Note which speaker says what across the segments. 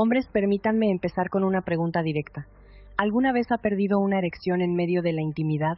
Speaker 1: Hombres, permítanme empezar con una pregunta directa. ¿Alguna vez ha perdido una erección en medio de la intimidad?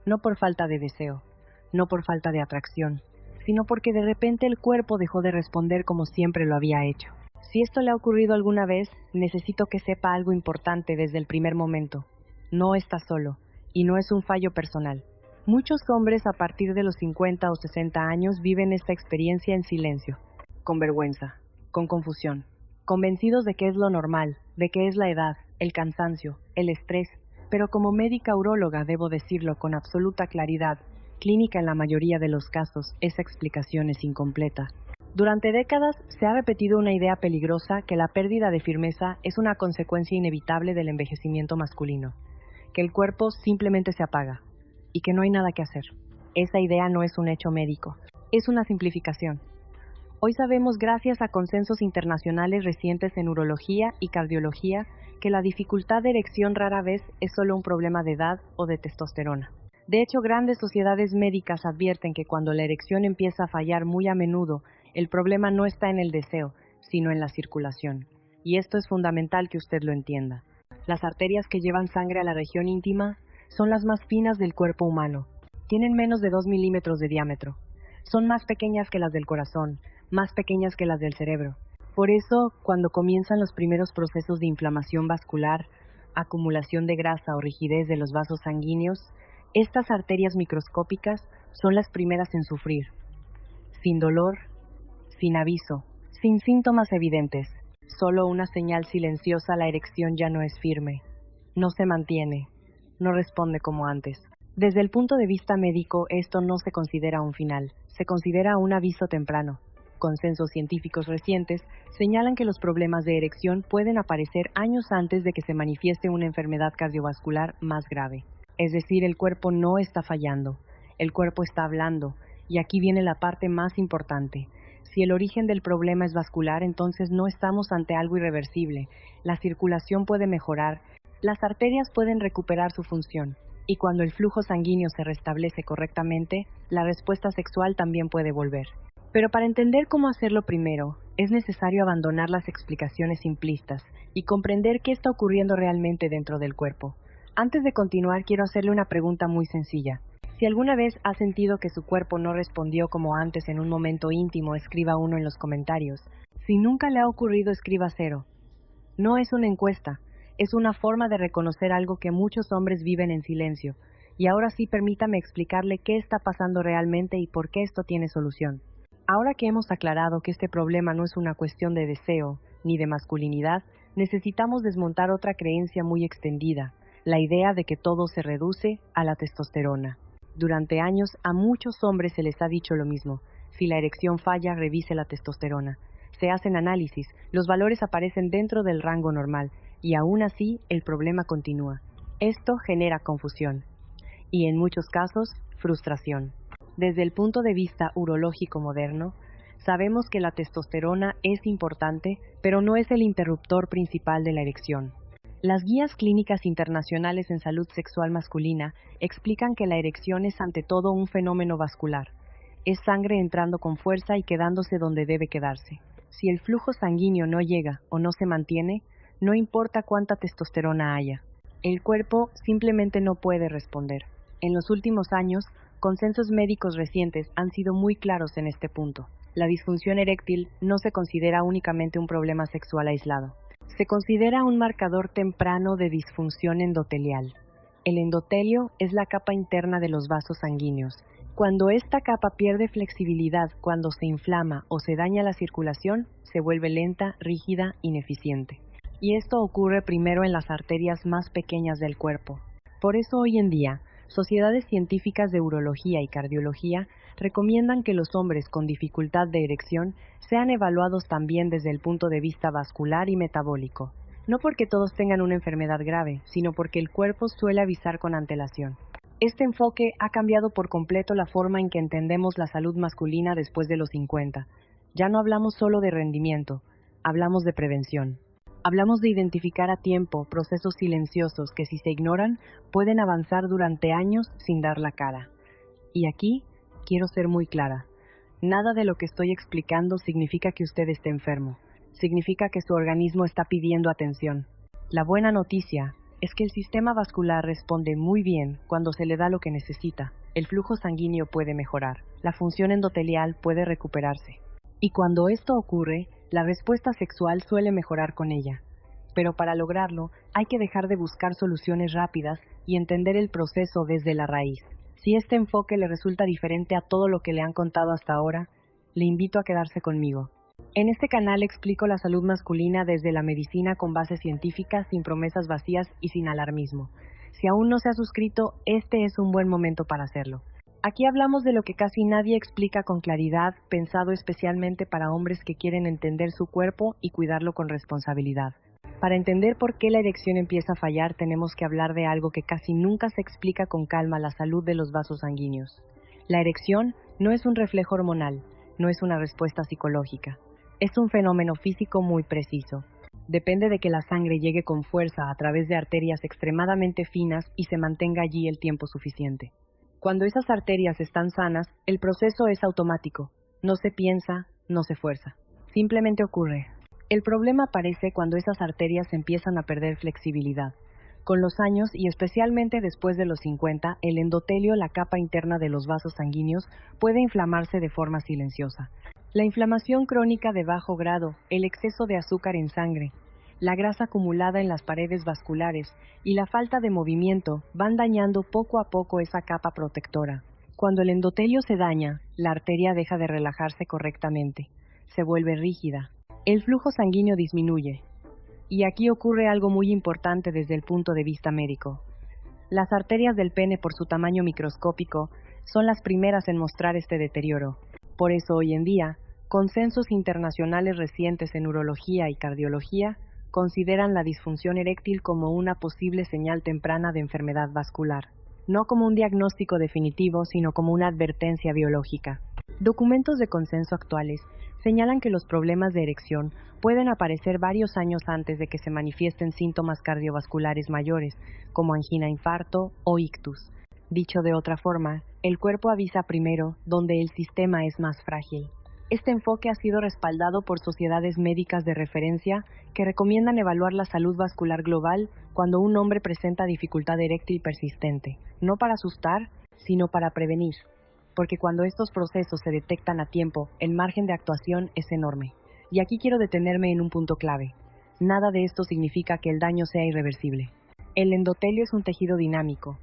Speaker 1: No por falta de deseo, no por falta de atracción, sino porque de repente el cuerpo dejó de responder como siempre lo había hecho. Si esto le ha ocurrido alguna vez, necesito que sepa algo importante desde el primer momento. No está solo, y no es un fallo personal. Muchos hombres a partir de los 50 o 60 años viven esta experiencia en silencio, con vergüenza, con confusión, convencidos de que es lo normal, de que es la edad, el cansancio, el estrés, pero como médica uróloga debo decirlo con absoluta claridad, clínica en la mayoría de los casos, esa explicación es incompleta. Durante décadas se ha repetido una idea peligrosa que la pérdida de firmeza es una consecuencia inevitable del envejecimiento masculino, que el cuerpo simplemente se apaga y que no hay nada que hacer. Esa idea no es un hecho médico, es una simplificación. Hoy sabemos, gracias a consensos internacionales recientes en urología y cardiología, que la dificultad de erección rara vez es solo un problema de edad o de testosterona. De hecho, grandes sociedades médicas advierten que cuando la erección empieza a fallar muy a menudo, el problema no está en el deseo, sino en la circulación. Y esto es fundamental que usted lo entienda. Las arterias que llevan sangre a la región íntima son las más finas del cuerpo humano. Tienen menos de 2 milímetros de diámetro. Son más pequeñas que las del corazón, más pequeñas que las del cerebro. Por eso, cuando comienzan los primeros procesos de inflamación vascular, acumulación de grasa o rigidez de los vasos sanguíneos, estas arterias microscópicas son las primeras en sufrir. Sin dolor, sin aviso, sin síntomas evidentes, solo una señal silenciosa: la erección ya no es firme, no se mantiene, no responde como antes. Desde el punto de vista médico, esto no se considera un final, se considera un aviso temprano. Consensos científicos recientes señalan que los problemas de erección pueden aparecer años antes de que se manifieste una enfermedad cardiovascular más grave. Es decir, el cuerpo no está fallando, el cuerpo está hablando, y aquí viene la parte más importante. Si el origen del problema es vascular, entonces no estamos ante algo irreversible. La circulación puede mejorar, las arterias pueden recuperar su función, y cuando el flujo sanguíneo se restablece correctamente, la respuesta sexual también puede volver. Pero para entender cómo hacerlo primero, es necesario abandonar las explicaciones simplistas y comprender qué está ocurriendo realmente dentro del cuerpo. Antes de continuar, quiero hacerle una pregunta muy sencilla. Si alguna vez ha sentido que su cuerpo no respondió como antes en un momento íntimo, escriba 1 en los comentarios. Si nunca le ha ocurrido, escriba 0. No es una encuesta, es una forma de reconocer algo que muchos hombres viven en silencio. Y ahora sí, permítame explicarle qué está pasando realmente y por qué esto tiene solución. Ahora que hemos aclarado que este problema no es una cuestión de deseo ni de masculinidad, necesitamos desmontar otra creencia muy extendida, la idea de que todo se reduce a la testosterona. Durante años a muchos hombres se les ha dicho lo mismo: si la erección falla, revise la testosterona. Se hacen análisis, los valores aparecen dentro del rango normal, y aún así el problema continúa. Esto genera confusión y, en muchos casos, frustración. Desde el punto de vista urológico moderno, sabemos que la testosterona es importante, pero no es el interruptor principal de la erección. Las guías clínicas internacionales en salud sexual masculina explican que la erección es ante todo un fenómeno vascular. Es sangre entrando con fuerza y quedándose donde debe quedarse. Si el flujo sanguíneo no llega o no se mantiene, no importa cuánta testosterona haya. El cuerpo simplemente no puede responder. En los últimos años, consensos médicos recientes han sido muy claros en este punto. La disfunción eréctil no se considera únicamente un problema sexual aislado. Se considera un marcador temprano de disfunción endotelial. El endotelio es la capa interna de los vasos sanguíneos. Cuando esta capa pierde flexibilidad, cuando se inflama o se daña la circulación, se vuelve lenta, rígida, ineficiente. Y esto ocurre primero en las arterias más pequeñas del cuerpo. Por eso hoy en día, sociedades científicas de urología y cardiología recomiendan que los hombres con dificultad de erección sean evaluados también desde el punto de vista vascular y metabólico. No porque todos tengan una enfermedad grave, sino porque el cuerpo suele avisar con antelación. Este enfoque ha cambiado por completo la forma en que entendemos la salud masculina después de los 50. Ya no hablamos solo de rendimiento, hablamos de prevención. Hablamos de identificar a tiempo procesos silenciosos que, si se ignoran, pueden avanzar durante años sin dar la cara. Y aquí quiero ser muy clara. Nada de lo que estoy explicando significa que usted esté enfermo. significa que su organismo está pidiendo atención. La buena noticia es que el sistema vascular responde muy bien cuando se le da lo que necesita. El flujo sanguíneo puede mejorar, la función endotelial puede recuperarse. Y cuando esto ocurre, la respuesta sexual suele mejorar con ella. Pero para lograrlo, hay que dejar de buscar soluciones rápidas y entender el proceso desde la raíz. Si este enfoque le resulta diferente a todo lo que le han contado hasta ahora, le invito a quedarse conmigo. En este canal explico la salud masculina desde la medicina con base científica, sin promesas vacías y sin alarmismo. Si aún no se ha suscrito, este es un buen momento para hacerlo. Aquí hablamos de lo que casi nadie explica con claridad, pensado especialmente para hombres que quieren entender su cuerpo y cuidarlo con responsabilidad. Para entender por qué la erección empieza a fallar, tenemos que hablar de algo que casi nunca se explica con calma: la salud de los vasos sanguíneos. La erección no es un reflejo hormonal, no es una respuesta psicológica. Es un fenómeno físico muy preciso. Depende de que la sangre llegue con fuerza a través de arterias extremadamente finas y se mantenga allí el tiempo suficiente. Cuando esas arterias están sanas, el proceso es automático. No se piensa, no se fuerza. Simplemente ocurre. El problema aparece cuando esas arterias empiezan a perder flexibilidad. Con los años, y especialmente después de los 50, el endotelio, la capa interna de los vasos sanguíneos, puede inflamarse de forma silenciosa. La inflamación crónica de bajo grado, el exceso de azúcar en sangre, la grasa acumulada en las paredes vasculares y la falta de movimiento van dañando poco a poco esa capa protectora. Cuando el endotelio se daña, la arteria deja de relajarse correctamente, se vuelve rígida. El flujo sanguíneo disminuye. Y aquí ocurre algo muy importante desde el punto de vista médico. Las arterias del pene, por su tamaño microscópico, son las primeras en mostrar este deterioro. Por eso hoy en día, consensos internacionales recientes en urología y cardiología consideran la disfunción eréctil como una posible señal temprana de enfermedad vascular. No como un diagnóstico definitivo, sino como una advertencia biológica. Documentos de consenso actuales señalan que los problemas de erección pueden aparecer varios años antes de que se manifiesten síntomas cardiovasculares mayores, como angina, infarto o ictus. Dicho de otra forma, el cuerpo avisa primero donde el sistema es más frágil. Este enfoque ha sido respaldado por sociedades médicas de referencia que recomiendan evaluar la salud vascular global cuando un hombre presenta dificultad eréctil persistente, no para asustar, sino para prevenir. Porque cuando estos procesos se detectan a tiempo, el margen de actuación es enorme. Y aquí quiero detenerme en un punto clave. Nada de esto significa que el daño sea irreversible. El endotelio es un tejido dinámico.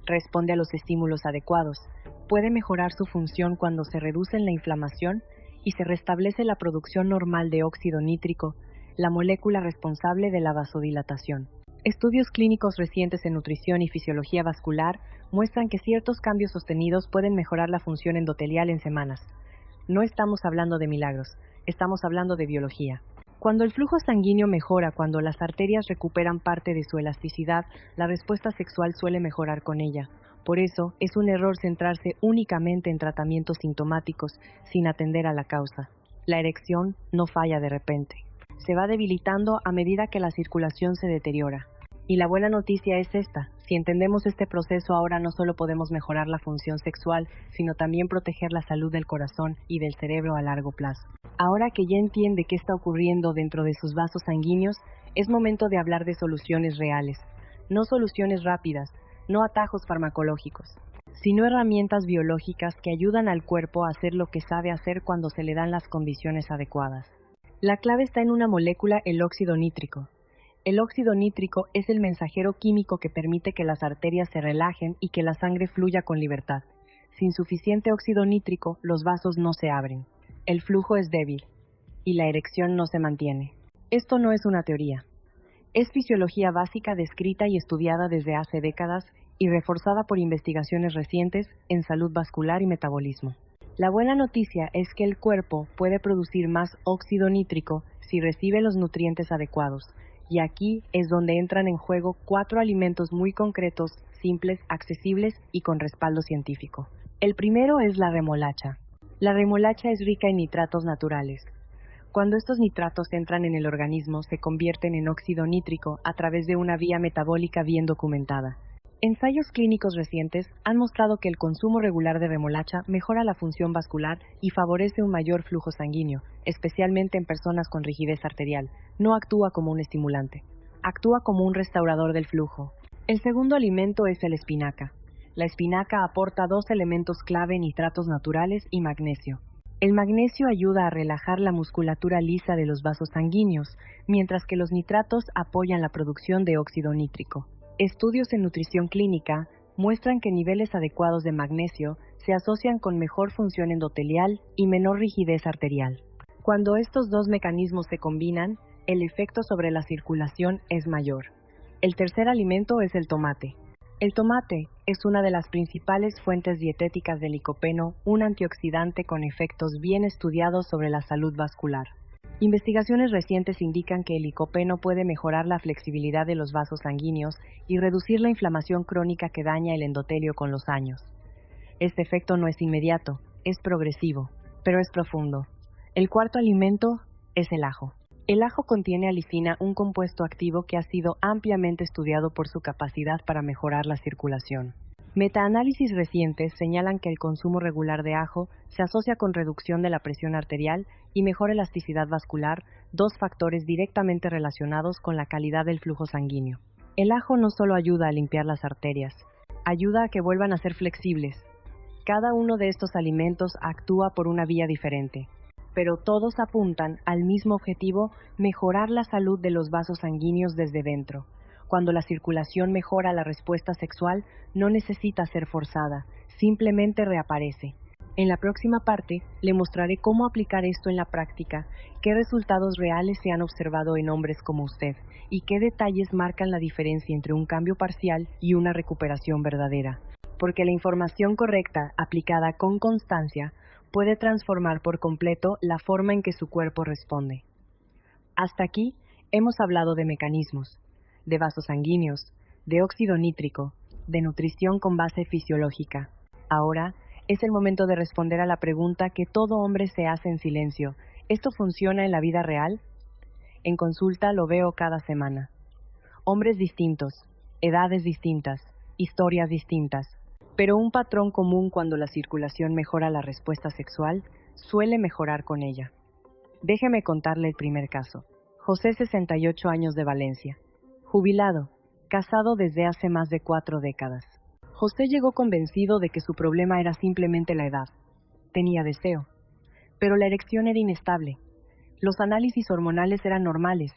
Speaker 1: Responde a los estímulos adecuados. Puede mejorar su función cuando se reduce la inflamación y se restablece la producción normal de óxido nítrico, la molécula responsable de la vasodilatación. Estudios clínicos recientes en nutrición y fisiología vascular muestran que ciertos cambios sostenidos pueden mejorar la función endotelial en semanas. No estamos hablando de milagros, estamos hablando de biología. Cuando el flujo sanguíneo mejora, cuando las arterias recuperan parte de su elasticidad, la respuesta sexual suele mejorar con ella. Por eso, es un error centrarse únicamente en tratamientos sintomáticos sin atender a la causa. La erección no falla de repente. Se va debilitando a medida que la circulación se deteriora. Y la buena noticia es esta: si entendemos este proceso, ahora no solo podemos mejorar la función sexual, sino también proteger la salud del corazón y del cerebro a largo plazo. Ahora que ya entiende qué está ocurriendo dentro de sus vasos sanguíneos, es momento de hablar de soluciones reales. No soluciones rápidas, no atajos farmacológicos, sino herramientas biológicas que ayudan al cuerpo a hacer lo que sabe hacer cuando se le dan las condiciones adecuadas. La clave está en una molécula, el óxido nítrico. El óxido nítrico es el mensajero químico que permite que las arterias se relajen y que la sangre fluya con libertad. Sin suficiente óxido nítrico, los vasos no se abren. El flujo es débil y la erección no se mantiene. Esto no es una teoría. Es fisiología básica descrita y estudiada desde hace décadas y reforzada por investigaciones recientes en salud vascular y metabolismo. La buena noticia es que el cuerpo puede producir más óxido nítrico si recibe los nutrientes adecuados, y aquí es donde entran en juego 4 alimentos muy concretos, simples, accesibles y con respaldo científico. El primero es la remolacha. La remolacha es rica en nitratos naturales. Cuando estos nitratos entran en el organismo, se convierten en óxido nítrico a través de una vía metabólica bien documentada. Ensayos clínicos recientes han mostrado que el consumo regular de remolacha mejora la función vascular y favorece un mayor flujo sanguíneo, especialmente en personas con rigidez arterial. No actúa como un estimulante, actúa como un restaurador del flujo. El segundo alimento es la espinaca. La espinaca aporta dos elementos clave: nitratos naturales y magnesio. El magnesio ayuda a relajar la musculatura lisa de los vasos sanguíneos, mientras que los nitratos apoyan la producción de óxido nítrico. Estudios en nutrición clínica muestran que niveles adecuados de magnesio se asocian con mejor función endotelial y menor rigidez arterial. Cuando estos dos mecanismos se combinan, el efecto sobre la circulación es mayor. El tercer alimento es el tomate. El tomate es una de las principales fuentes dietéticas de licopeno, un antioxidante con efectos bien estudiados sobre la salud vascular. Investigaciones recientes indican que el licopeno puede mejorar la flexibilidad de los vasos sanguíneos y reducir la inflamación crónica que daña el endotelio con los años. Este efecto no es inmediato, es progresivo, pero es profundo. El cuarto alimento es el ajo. El ajo contiene alicina, un compuesto activo que ha sido ampliamente estudiado por su capacidad para mejorar la circulación. Metaanálisis recientes señalan que el consumo regular de ajo se asocia con reducción de la presión arterial y mejor elasticidad vascular, dos factores directamente relacionados con la calidad del flujo sanguíneo. El ajo no solo ayuda a limpiar las arterias, ayuda a que vuelvan a ser flexibles. Cada uno de estos alimentos actúa por una vía diferente, pero todos apuntan al mismo objetivo: mejorar la salud de los vasos sanguíneos desde dentro. Cuando la circulación mejora, la respuesta sexual no necesita ser forzada, simplemente reaparece. En la próxima parte, le mostraré cómo aplicar esto en la práctica, qué resultados reales se han observado en hombres como usted, y qué detalles marcan la diferencia entre un cambio parcial y una recuperación verdadera. Porque la información correcta, aplicada con constancia, puede transformar por completo la forma en que su cuerpo responde. Hasta aquí, hemos hablado de mecanismos, de vasos sanguíneos, de óxido nítrico, de nutrición con base fisiológica. Ahora es el momento de responder a la pregunta que todo hombre se hace en silencio: ¿esto funciona en la vida real? En consulta lo veo cada semana. Hombres distintos, edades distintas, historias distintas, pero un patrón común: cuando la circulación mejora la respuesta sexual, suele mejorar con ella. Déjeme contarle el primer caso. José, 68 años, de Valencia. Jubilado, casado desde hace más de 4 décadas. José llegó convencido de que su problema era simplemente la edad. Tenía deseo, pero la erección era inestable. Los análisis hormonales eran normales.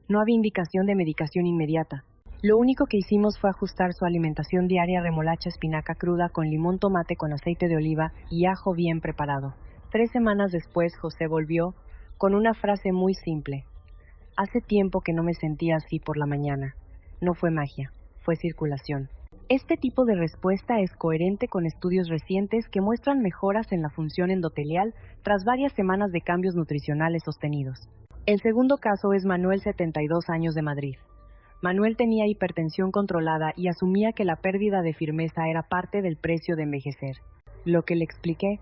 Speaker 1: No había indicación de medicación inmediata. Lo único que hicimos fue ajustar su alimentación diaria: remolacha, espinaca cruda con limón, tomate con aceite de oliva y ajo bien preparado. 3 semanas después, José volvió con una frase muy simple: hace tiempo que no me sentía así por la mañana. No fue magia, fue circulación. Este tipo de respuesta es coherente con estudios recientes que muestran mejoras en la función endotelial tras varias semanas de cambios nutricionales sostenidos. El segundo caso es Manuel, 72 años, de Madrid. Manuel tenía hipertensión controlada y asumía que la pérdida de firmeza era parte del precio de envejecer. Lo que le expliqué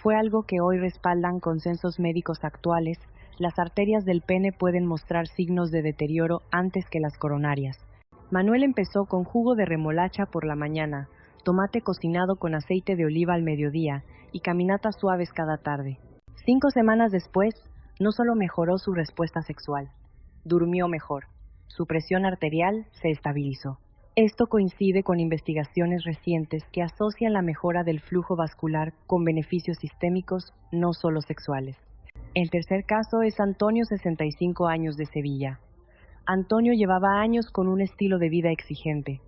Speaker 1: fue algo que hoy respaldan consensos médicos actuales: las arterias del pene pueden mostrar signos de deterioro antes que las coronarias. Manuel empezó con jugo de remolacha por la mañana, tomate cocinado con aceite de oliva al mediodía y caminatas suaves cada tarde. 5 semanas después, no solo mejoró su respuesta sexual, durmió mejor. Su presión arterial se estabilizó. Esto coincide con investigaciones recientes que asocian la mejora del flujo vascular con beneficios sistémicos, no solo sexuales. El tercer caso es Antonio, 65 años, de Sevilla. Antonio llevaba años con un estilo de vida exigente.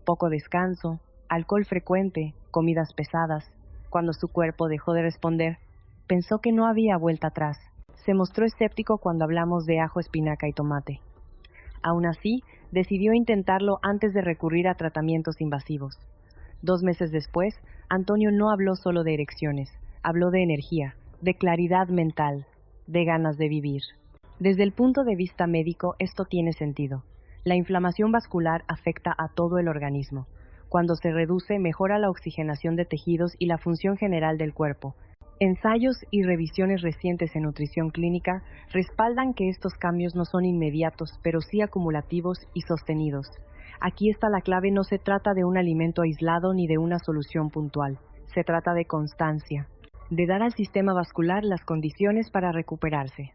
Speaker 1: Poco descanso, alcohol frecuente, comidas pesadas. Cuando su cuerpo dejó de responder, pensó que no había vuelta atrás. Se mostró escéptico cuando hablamos de ajo, espinaca y tomate. Aún así, decidió intentarlo antes de recurrir a tratamientos invasivos. 2 meses después, Antonio no habló solo de erecciones, habló de energía, de claridad mental, de ganas de vivir. Desde el punto de vista médico, esto tiene sentido. La inflamación vascular afecta a todo el organismo. Cuando se reduce, mejora la oxigenación de tejidos y la función general del cuerpo. Ensayos y revisiones recientes en nutrición clínica respaldan que estos cambios no son inmediatos, pero sí acumulativos y sostenidos. Aquí está la clave: no se trata de un alimento aislado ni de una solución puntual. Se trata de constancia, de dar al sistema vascular las condiciones para recuperarse.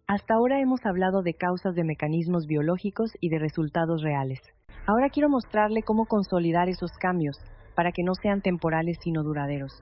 Speaker 1: Hasta ahora hemos hablado de causas, de mecanismos biológicos y de resultados reales. Ahora quiero mostrarle cómo consolidar esos cambios para que no sean temporales sino duraderos.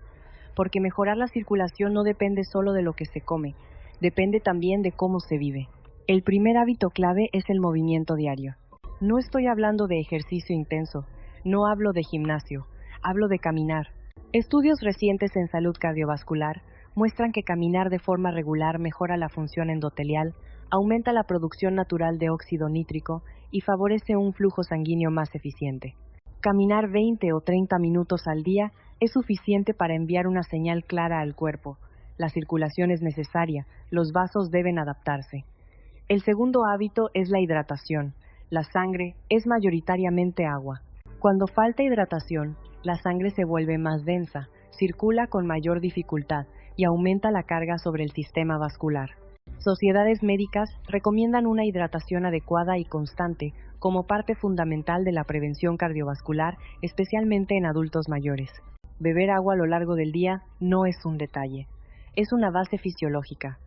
Speaker 1: Porque mejorar la circulación no depende solo de lo que se come, depende también de cómo se vive. El primer hábito clave es el movimiento diario. No estoy hablando de ejercicio intenso, no hablo de gimnasio, hablo de caminar. Estudios recientes en salud cardiovascular muestran que caminar de forma regular mejora la función endotelial, aumenta la producción natural de óxido nítrico y favorece un flujo sanguíneo más eficiente. Caminar 20 o 30 minutos al día es suficiente para enviar una señal clara al cuerpo. La circulación es necesaria, los vasos deben adaptarse. El segundo hábito es la hidratación. La sangre es mayoritariamente agua. Cuando falta hidratación, la sangre se vuelve más densa, circula con mayor dificultad y aumenta la carga sobre el sistema vascular. Sociedades médicas recomiendan una hidratación adecuada y constante como parte fundamental de la prevención cardiovascular, especialmente en adultos mayores. Beber agua a lo largo del día no es un detalle, es una base fisiológica.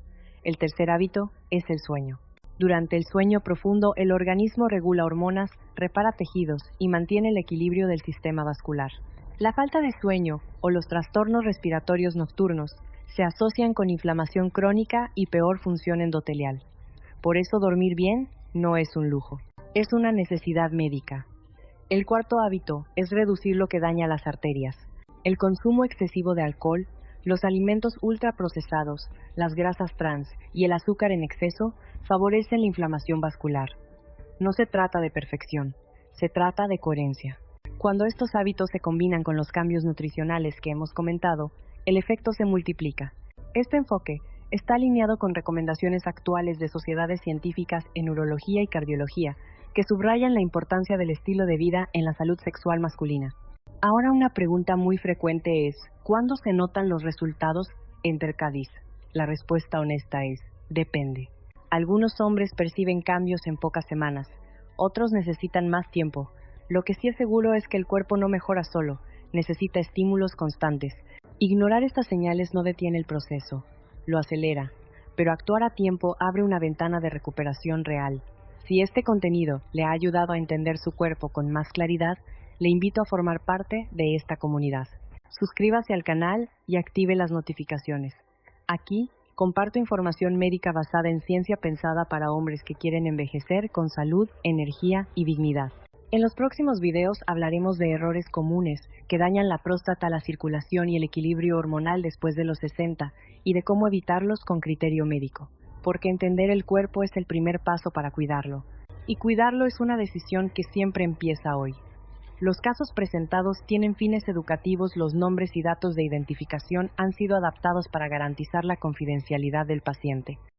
Speaker 1: El tercer hábito es el sueño. Durante el sueño profundo, el organismo regula hormonas, repara tejidos y mantiene el equilibrio del sistema vascular. La falta de sueño o los trastornos respiratorios nocturnos se asocian con inflamación crónica y peor función endotelial. Por eso dormir bien no es un lujo, es una necesidad médica. El cuarto hábito es reducir lo que daña las arterias. El consumo excesivo de alcohol, los alimentos ultraprocesados, las grasas trans y el azúcar en exceso favorecen la inflamación vascular. No se trata de perfección, se trata de coherencia. Cuando estos hábitos se combinan con los cambios nutricionales que hemos comentado, el efecto se multiplica. Este enfoque está alineado con recomendaciones actuales de sociedades científicas en urología y cardiología, que subrayan la importancia del estilo de vida en la salud sexual masculina. Ahora, una pregunta muy frecuente es: ¿cuándo se notan los resultados en Tercadis? La respuesta honesta es: depende. Algunos hombres perciben cambios en pocas semanas, otros necesitan más tiempo. Lo que sí es seguro es que el cuerpo no mejora solo, necesita estímulos constantes. Ignorar estas señales no detiene el proceso, lo acelera, pero actuar a tiempo abre una ventana de recuperación real. Si este contenido le ha ayudado a entender su cuerpo con más claridad, le invito a formar parte de esta comunidad. Suscríbase al canal y active las notificaciones. Aquí comparto información médica basada en ciencia pensada para hombres que quieren envejecer con salud, energía y dignidad. En los próximos videos hablaremos de errores comunes que dañan la próstata, la circulación y el equilibrio hormonal después de los 60 y de cómo evitarlos con criterio médico, porque entender el cuerpo es el primer paso para cuidarlo. Y cuidarlo es una decisión que siempre empieza hoy. Los casos presentados tienen fines educativos, los nombres y datos de identificación han sido adaptados para garantizar la confidencialidad del paciente.